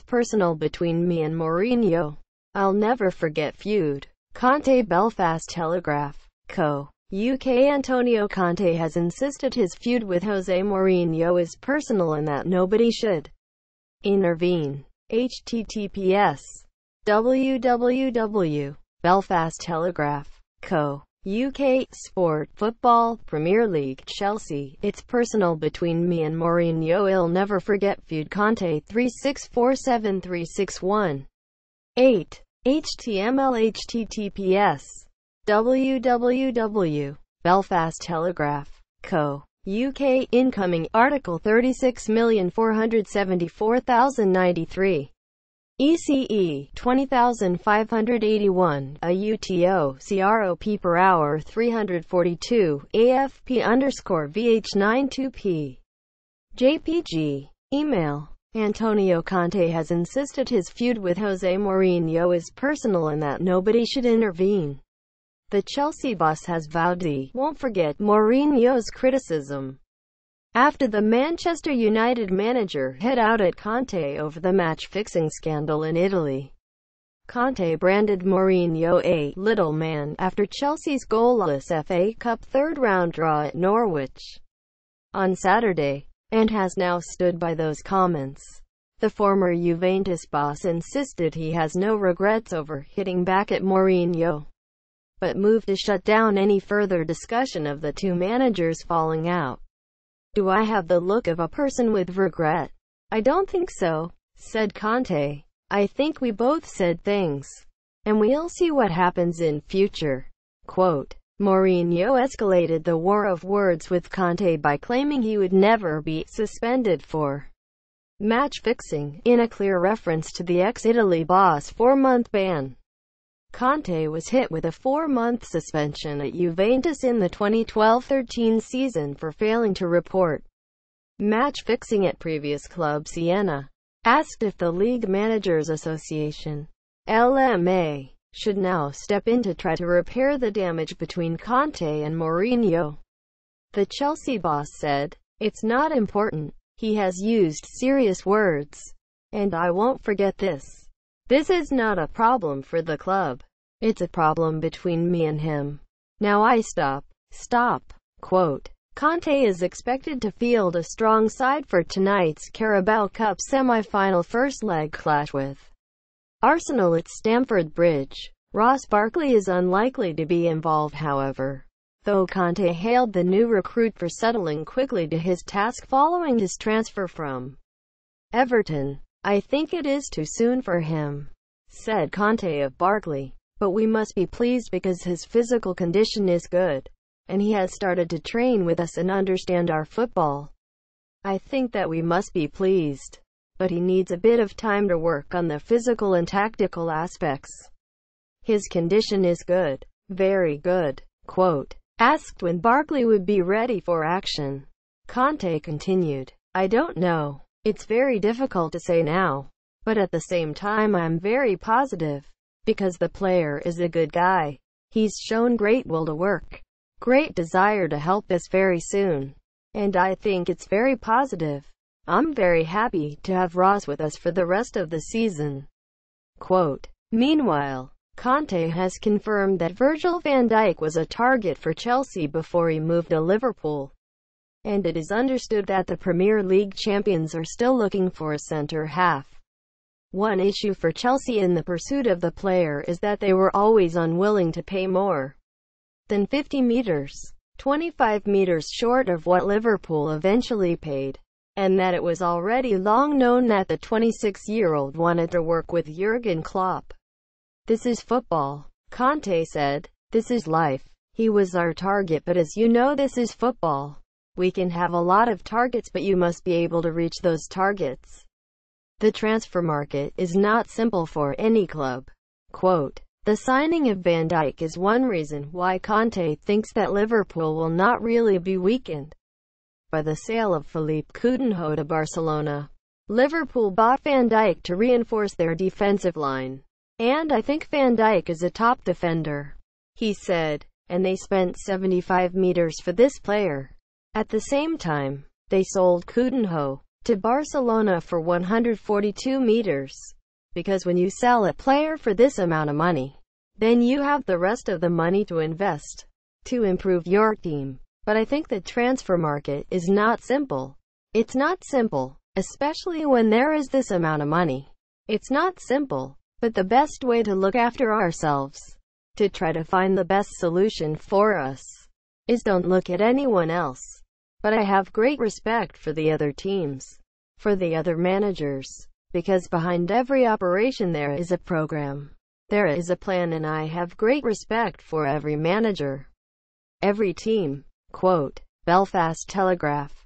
personal between me and Mourinho. I'll never forget feud. Conte. Belfast Telegraph Co. UK. Antonio Conte has insisted his feud with Jose Mourinho is personal and that nobody should intervene. https www. Belfast Telegraph Co. UK. Sport. Football. Premier League. Chelsea. It's personal between me and Mourinho. I'll never forget feud. Conte. 3647361 8. HTML. https www. Belfast Telegraph Co. UK. Incoming article 36,474,093. ECE 20,581, a UTO CROP per hour 342, AFP_VH92P. JPG. Email. Antonio Conte has insisted his feud with Jose Mourinho is personal and that nobody should intervene. The Chelsea boss has vowed he won't forget Mourinho's criticism after the Manchester United manager hit out at Conte over the match-fixing scandal in Italy. Conte branded Mourinho a «little man» after Chelsea's goalless FA Cup third-round draw at Norwich on Saturday, and has now stood by those comments. The former Juventus boss insisted he has no regrets over hitting back at Mourinho, but moved to shut down any further discussion of the two managers falling out. Do I have the look of a person with regret? I don't think so, said Conte. I think we both said things, and we'll see what happens in future. Quote, Mourinho escalated the war of words with Conte by claiming he would never be suspended for match fixing, in a clear reference to the ex-Italy boss' 4-month ban. Conte was hit with a 4-month suspension at Juventus in the 2012-13 season for failing to report match-fixing at previous club Siena. Asked if the League Managers Association, LMA, should now step in to try to repair the damage between Conte and Mourinho, the Chelsea boss said, "It's not important. He has used serious words, and I won't forget this. This is not a problem for the club. It's a problem between me and him. Now I stop. Quote, Conte is expected to field a strong side for tonight's Carabao Cup semi-final first leg clash with Arsenal at Stamford Bridge. Ross Barkley is unlikely to be involved however, though Conte hailed the new recruit for settling quickly to his task following his transfer from Everton. I think it is too soon for him, said Conte of Barkley, but we must be pleased because his physical condition is good, and he has started to train with us and understand our football. I think that we must be pleased, but he needs a bit of time to work on the physical and tactical aspects. His condition is good, very good. Quote, asked when Barkley would be ready for action, Conte continued, I don't know. It's very difficult to say now, but at the same time I'm very positive, because the player is a good guy. He's shown great will to work, great desire to help us very soon, and I think it's very positive. I'm very happy to have Ross with us for the rest of the season. Quote, meanwhile, Conte has confirmed that Virgil van Dijk was a target for Chelsea before he moved to Liverpool, and it is understood that the Premier League champions are still looking for a centre-half. One issue for Chelsea in the pursuit of the player is that they were always unwilling to pay more than 50 meters, 25 meters short of what Liverpool eventually paid, and that it was already long known that the 26-year-old wanted to work with Jurgen Klopp. This is football, Conte said. This is life. He was our target, but as you know, this is football. We can have a lot of targets, but you must be able to reach those targets. The transfer market is not simple for any club. Quote, the signing of Van Dijk is one reason why Conte thinks that Liverpool will not really be weakened by the sale of Philippe Coutinho to Barcelona. Liverpool bought Van Dijk to reinforce their defensive line, and I think Van Dijk is a top defender, he said, and they spent 75 meters for this player. At the same time, they sold Coutinho. to Barcelona for 142 meters. Because when you sell a player for this amount of money, then you have the rest of the money to invest, to improve your team. But I think the transfer market is not simple. It's not simple, especially when there is this amount of money. It's not simple, but the best way to look after ourselves, to try to find the best solution for us, is don't look at anyone else. But I have great respect for the other teams, for the other managers, because behind every operation there is a program. There is a plan, and I have great respect for every manager, every team. Quote, Belfast Telegraph.